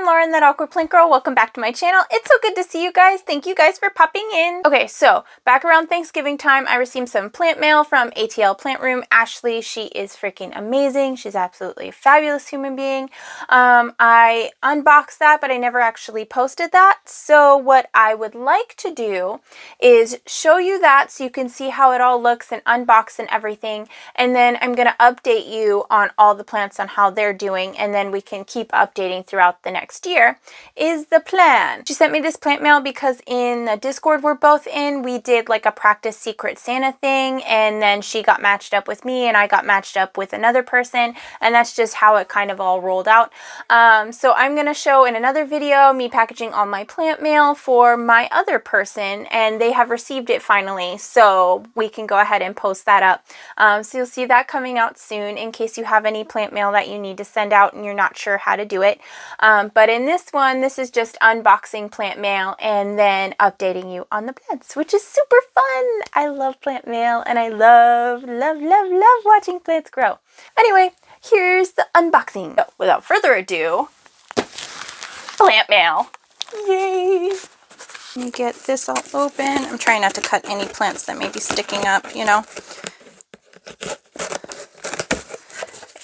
Lauren, that awkward plant girl. Welcome back to my channel. It's so good to see you guys. Thank you guys for popping in. Okay, so back around Thanksgiving time, I received some plant mail from ATL Plantroom. Ashley, she is freaking amazing. She's absolutely a fabulous human being. I unboxed that, but I never actually posted that. So what I would like to do is show you that so you can see how it all looks and unbox and everything. And then I'm going to update you on all the plants on how they're doing, and then we can keep updating throughout the next year is the plan. She sent me this plant mail because in the Discord we're both in, we did like a practice Secret Santa thing, and then she got matched up with me and I got matched up with another person, and that's just how it kind of all rolled out. So I'm going to show in another video me packaging all my plant mail for my other person, and they have received it finally, so we can go ahead and post that up. So you'll see that coming out soon in case you have any plant mail that you need to send out and you're not sure how to do it. But in this one, this is just unboxing plant mail and then updating you on the plants, which is super fun. I love plant mail and I love watching plants grow. Anyway, here's the unboxing. So, without further ado, plant mail. Yay! Let me get this all open. I'm trying not to cut any plants that may be sticking up, you know.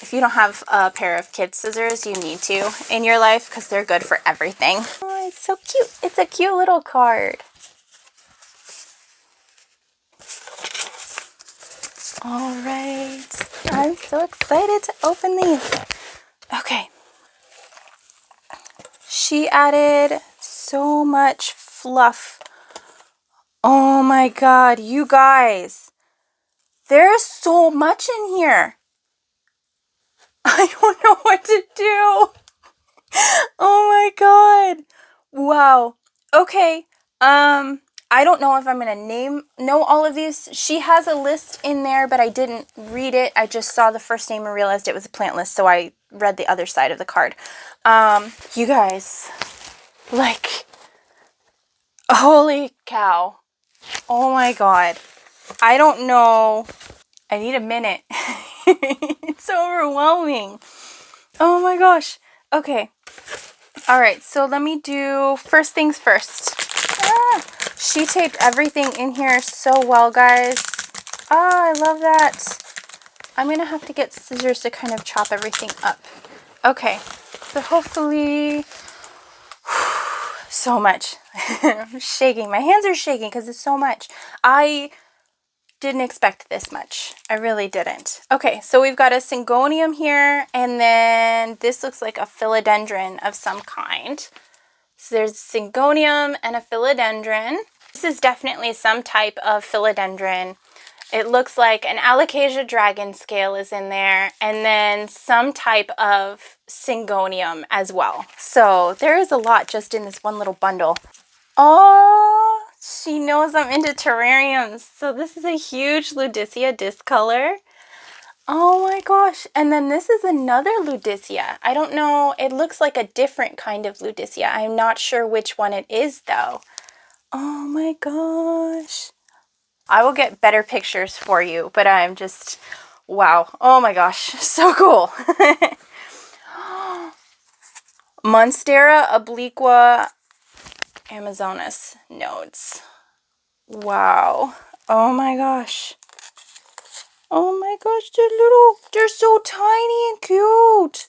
If you don't have a pair of kid scissors, you need to in your life because they're good for everything. Oh, it's so cute. It's a cute little card. All right. I'm so excited to open these. Okay. She added so much fluff. Oh my God, you guys. There's so much in here. I don't know what to do. Oh my God. Wow. Okay. I don't know if I'm going to know all of these. She has a list in there, but I didn't read it. I just saw the first name and realized it was a plant list, so I read the other side of the card. You guys, like, holy cow. Oh my God. I don't know. I need a minute. It's overwhelming. Oh my gosh. Okay. All right. So let me do first things first. She taped everything in here so well, guys. I love that. I'm going to have to get scissors to kind of chop everything up. Okay. So hopefully, so much. I'm shaking. My hands are shaking because it's so much. I didn't expect this much. I really didn't. Okay, so we've got a Syngonium here, and then this looks like a Philodendron of some kind. So there's a Syngonium and a Philodendron. This is definitely some type of Philodendron. It looks like an Alocasia Dragonscale is in there, and then some type of Syngonium as well. So there is a lot just in this one little bundle. Oh, she knows I'm into terrariums. So this is a huge Ludisa discolor. Oh my gosh. And then this is another Ludisa. I don't know. It looks like a different kind of Ludisa. I'm not sure which one it is though. Oh my gosh. I will get better pictures for you, but I'm just, wow. Oh my gosh. So cool. Monstera obliqua Amazonas nodes. Wow. Oh my gosh. Oh my gosh, they're so tiny and cute.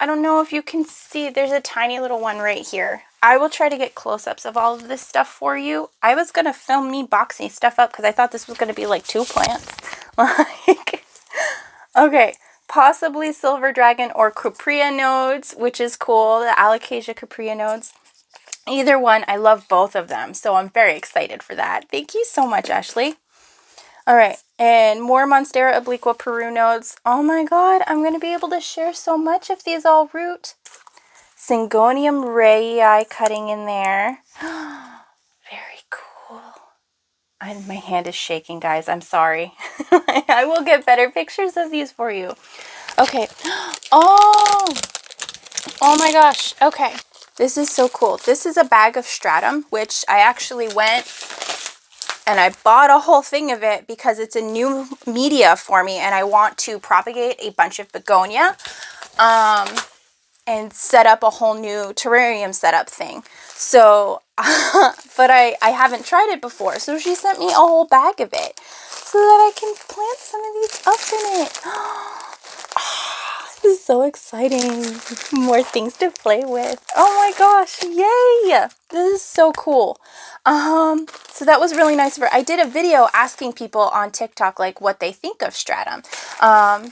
I don't know if you can see, there's a tiny little one right here. I will try to get close-ups of all of this stuff for you. I was going to film me boxing stuff up because I thought this was going to be like 2 plants. Like, okay. Possibly Silver Dragon or Capria nodes, which is cool. The Alocasia Capria nodes. Either one, I love both of them, so I'm very excited for that. Thank you so much, Ashley. All right, and more Monstera obliqua Peru nodes. Oh my God, I'm going to be able to share so much if these all root. Syngonium rayi cutting in there. Very cool. My hand is shaking, guys. I'm sorry. I will get better pictures of these for you. Okay. Oh my gosh. Okay. This is so cool. This is a bag of stratum, which I actually went and I bought a whole thing of it because it's a new media for me and I want to propagate a bunch of begonia. and set up a whole new terrarium setup thing. So, but I haven't tried it before. So she sent me a whole bag of it so that I can plant some of these up in it. This is so exciting. More things to play with. Oh my gosh, yay! This is so cool. So that was really nice of her. I did a video asking people on TikTok like what they think of stratum.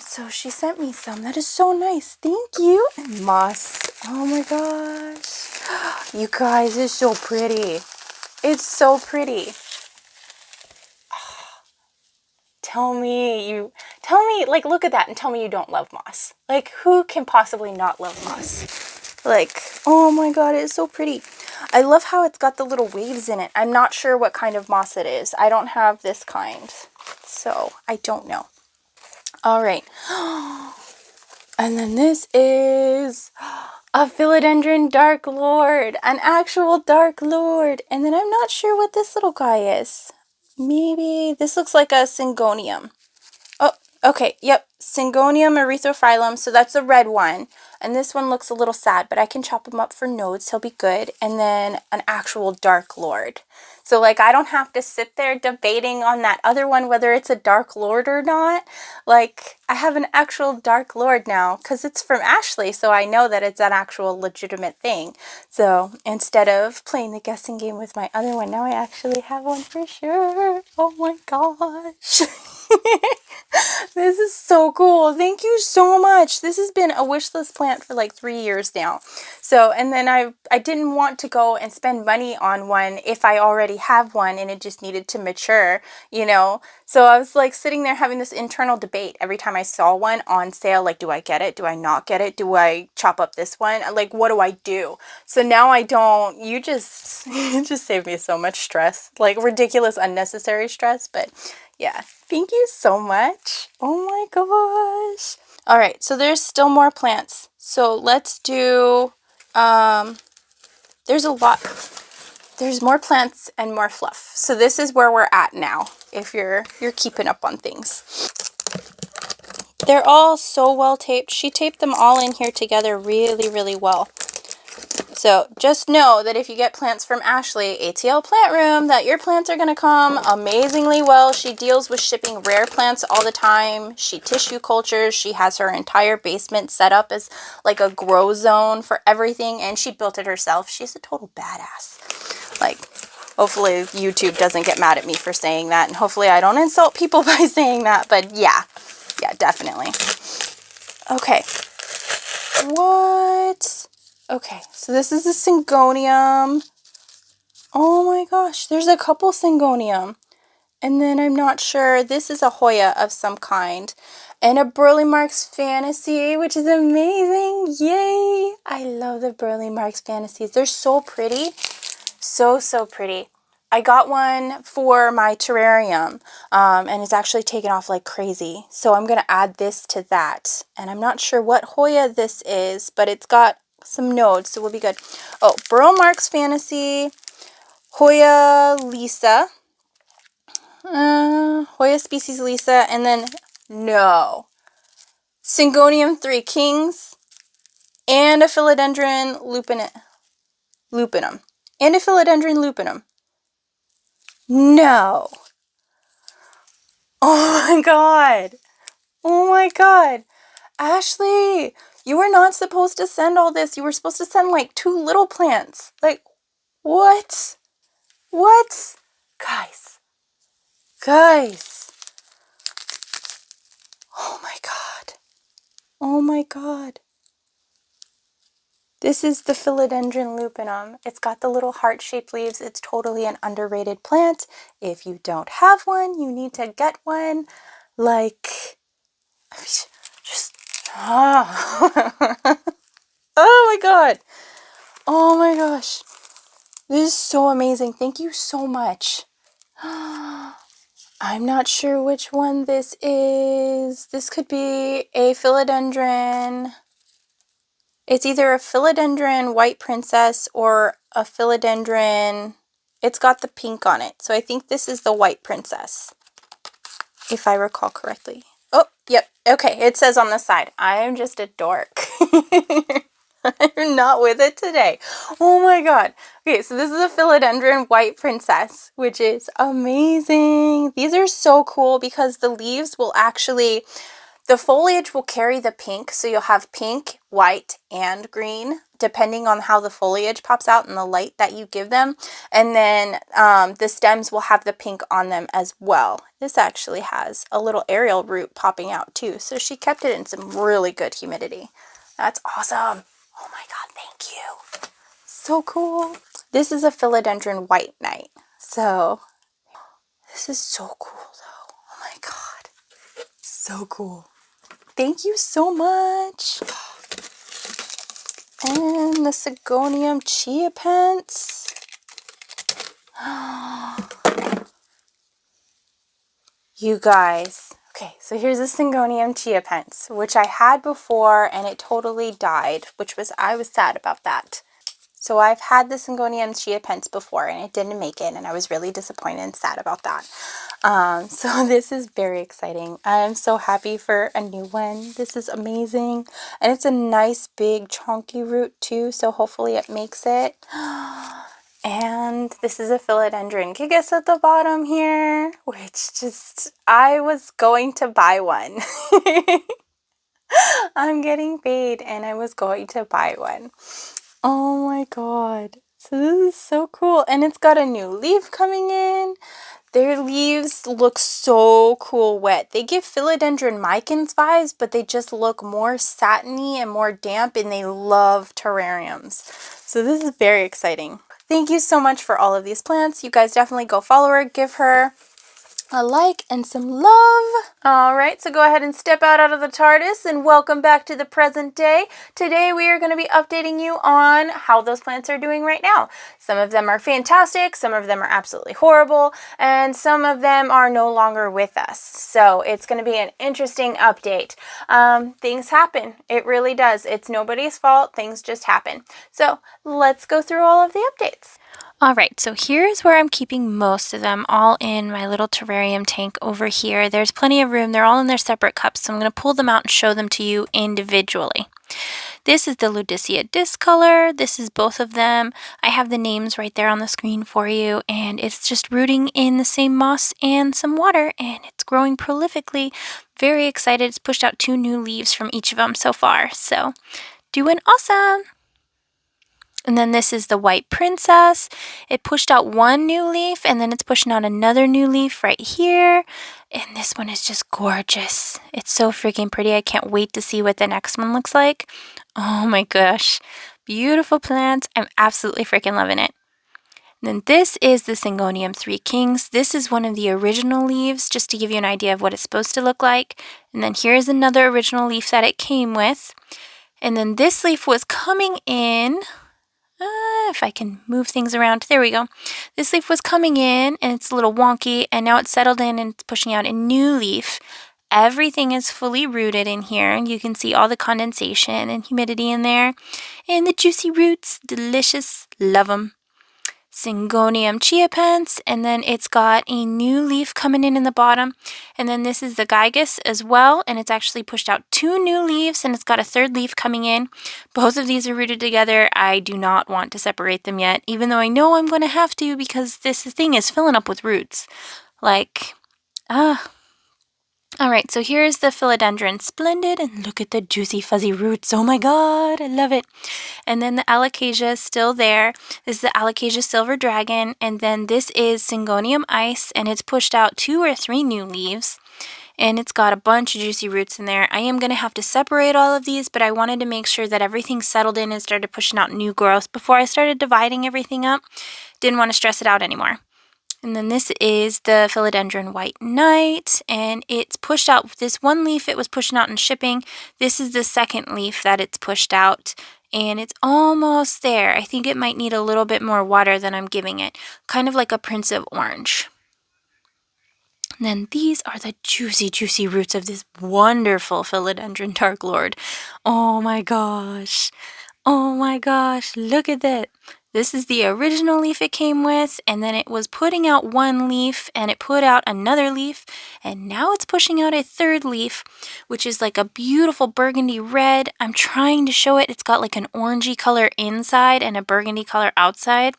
So she sent me some. That is so nice. Thank you. And moss. Oh my gosh. You guys, it's so pretty. It's so pretty. Tell me, like, look at that and tell me you don't love moss. Like, who can possibly not love moss? Like, oh my god, it's so pretty. I love how it's got the little waves in it. I'm not sure what kind of moss it is. I don't have this kind, so I don't know. All right. And then this is a Philodendron Dark Lord, an actual Dark Lord. And then I'm not sure what this little guy is. Maybe this looks like a Syngonium. Oh, okay, yep, Syngonium erythrophyllum, so that's the red one. And this one looks a little sad, but I can chop him up for nodes, he'll be good. And then an actual Dark Lord. So, like, I don't have to sit there debating on that other one whether it's a Dark Lord or not. Like, I have an actual Dark Lord now, because it's from Ashley, so I know that it's an actual legitimate thing. So, instead of playing the guessing game with my other one, now I actually have one for sure. Oh my gosh. This is so cool. Thank you so much. This has been a wish list plant for like 3 years now. So, and then I didn't want to go and spend money on one if I already have one and it just needed to mature, you know. So I was like sitting there having this internal debate every time I saw one on sale, like, do I get it? Do I not get it? Do I chop up this one? Like, what do I do? So now I don't. You just saved me so much stress, like ridiculous, unnecessary stress. But yeah, thank you so much. Oh my gosh. All right, so there's still more plants. So let's do, there's a lot. There's more plants and more fluff. So this is where we're at now, if you're keeping up on things. They're all so well taped. She taped them all in here together really, really well. So just know that if you get plants from Ashley, ATL Plantroom, that your plants are going to come amazingly well. She deals with shipping rare plants all the time. She tissue cultures. She has her entire basement set up as like a grow zone for everything, and she built it herself. She's a total badass. Like, hopefully YouTube doesn't get mad at me for saying that, and hopefully I don't insult people by saying that, but yeah, definitely. Okay. What? Okay, so this is a Syngonium. Oh my gosh, there's a couple Syngonium. And then I'm not sure, this is a Hoya of some kind. And a Burley Marks Fantasy, which is amazing. Yay! I love the Burley Marks Fantasies. They're so pretty. So, so pretty. I got one for my terrarium, and it's actually taken off like crazy. So I'm going to add this to that. And I'm not sure what Hoya this is, but it's got some nodes, so we'll be good. Oh, Burl Marks Fantasy, Hoya Lisa, Hoya species Lisa, and then no, Syngonium 3 Kings, and a Philodendron lupinum, and a Philodendron lupinum. No. Oh my god. Oh my god. Ashley, you were not supposed to send all this. You were supposed to send like 2 little plants. Like, what? What? Guys. Guys. Oh my god. Oh my god. This is the Philodendron lupinum. It's got the little heart-shaped leaves. It's totally an underrated plant. If you don't have one, you need to get one. Like, just, oh my god. Oh my gosh. This is so amazing. Thank you so much. I'm not sure which one this is. This could be a Philodendron. It's either a Philodendron White Princess or a Philodendron. It's got the pink on it. So I think this is the White Princess, if I recall correctly. Oh, yep. Okay, it says on the side. I am just a dork. You're not with it today. Oh my god. Okay, so this is a Philodendron White Princess, which is amazing. These are so cool because the leaves will actually, the foliage will carry the pink, so you'll have pink, white, and green, depending on how the foliage pops out and the light that you give them. And then the stems will have the pink on them as well. This actually has a little aerial root popping out too, so she kept it in some really good humidity. That's awesome. Oh my god, thank you. So cool. This is a Philodendron White Knight. So, this is so cool though. Oh my god. So cool. Thank you so much. And the Syngonium Chia Pence. You guys. Okay, so here's a Syngonium Chia Pence, which I had before and it totally died, I was sad about that. So I've had the Syngonium Chia Pence before and it didn't make it, and I was really disappointed and sad about that. So this is very exciting. I'm so happy for a new one. This is amazing. And it's a nice big chunky root too, so hopefully it makes it. And this is a Philodendron Gigas at the bottom here, which just, I was going to buy one. I'm getting paid and I was going to buy one. Oh my god. So this is so cool. And it's got a new leaf coming in. Their leaves look so cool wet. They give Philodendron Micans vibes, but they just look more satiny and more damp, and they love terrariums. So this is very exciting. Thank you so much for all of these plants. You guys definitely go follow her, give her a like and some love. Alright, so go ahead and step out of the TARDIS and welcome back to the present day. Today we are going to be updating you on how those plants are doing right now. Some of them are fantastic, some of them are absolutely horrible, and some of them are no longer with us. So it's going to be an interesting update. Things happen. It really does. It's nobody's fault. Things just happen. So let's go through all of the updates. Alright, so here's where I'm keeping most of them, all in my little terrarium tank over here. There's plenty of room. They're all in their separate cups, so I'm going to pull them out and show them to you individually. This is the Ludisa discolor. This is both of them. I have the names right there on the screen for you, and it's just rooting in the same moss and some water, and it's growing prolifically. Very excited. It's pushed out 2 new leaves from each of them so far, so doing awesome. And then this is the White Princess. It pushed out 1 new leaf, and then it's pushing out another new leaf right here. And this one is just gorgeous. It's so freaking pretty. I can't wait to see what the next one looks like. Oh my gosh. Beautiful plants. I'm absolutely freaking loving it. And then this is the Syngonium 3 Kings. This is one of the original leaves, just to give you an idea of what it's supposed to look like. And then here's another original leaf that it came with. And then this leaf was coming in... if I can move things around, there we go. This leaf was coming in and it's a little wonky, and now it's settled in and it's pushing out a new leaf. Everything is fully rooted in here, and you can see all the condensation and humidity in there. And the juicy roots, delicious, love them. Syngonium Chia Pence, and then it's got a new leaf coming in the bottom. And then this is the Gigas as well, and it's actually pushed out 2 new leaves, and it's got a 3rd leaf coming in. Both of these are rooted together. I do not want to separate them yet, even though I know I'm going to have to, because this thing is filling up with roots. Like, Alright, so here's the Philodendron Splendid, and look at the juicy fuzzy roots. Oh my god, I love it. And then the Alocasia is still there. This is the Alocasia Silver Dragon, and then this is Syngonium Ice, and it's pushed out 2 or 3 new leaves. And it's got a bunch of juicy roots in there. I am going to have to separate all of these, but I wanted to make sure that everything settled in and started pushing out new growth before I started dividing everything up. Didn't want to stress it out anymore. And then this is the Philodendron White Knight, and it's pushed out this 1 leaf it was pushing out in shipping. This is the 2nd leaf that it's pushed out, and it's almost there. I think it might need a little bit more water than I'm giving it, kind of like a Prince of Orange. And then these are the juicy, juicy roots of this wonderful Philodendron Dark Lord. Oh my gosh. Oh my gosh, look at that. This is the original leaf it came with, and then it was putting out one leaf, and it put out another leaf, and now it's pushing out a third leaf, which is like a beautiful burgundy red. I'm trying to show it. It's got like an orangey color inside and a burgundy color outside.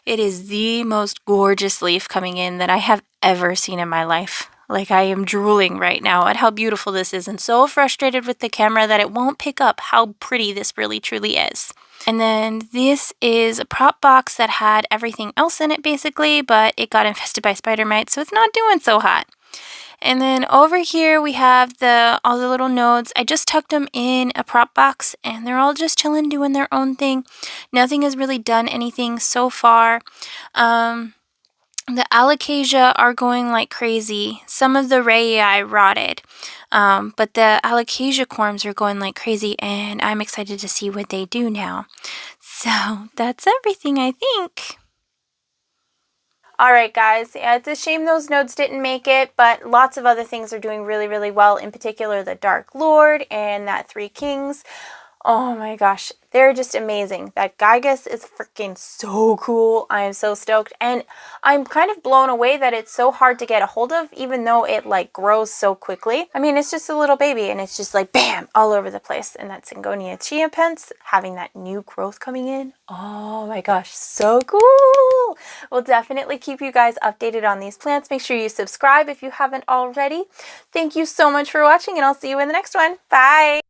It is the most gorgeous leaf coming in that I have ever seen in my life. Like, I am drooling right now at how beautiful this is, and so frustrated with the camera that it won't pick up how pretty this really truly is. And then this is a prop box that had everything else in it basically, but it got infested by spider mites, so it's not doing so hot. And then over here we have all the little nodes. I just tucked them in a prop box, and they're all just chilling, doing their own thing. Nothing has really done anything so far. The Alocasia are going like crazy. Some of the Rayi rotted, but the Alocasia corms are going like crazy, and I'm excited to see what they do now. So that's everything, I think. Alright guys, yeah, it's a shame those nodes didn't make it, but lots of other things are doing really, really well, in particular the Dark Lord and that Three Kings. Oh my gosh, they're just amazing. That Gigas is freaking so cool. I am so stoked, and I'm kind of blown away that it's so hard to get a hold of, even though it like grows so quickly. I mean, it's just a little baby, and it's just like bam, all over the place. And that Syngonium Strawberry having that new growth coming in. Oh my gosh, so cool. We'll definitely keep you guys updated on these plants. Make sure you subscribe if you haven't already. Thank you so much for watching, and I'll see you in the next one. Bye.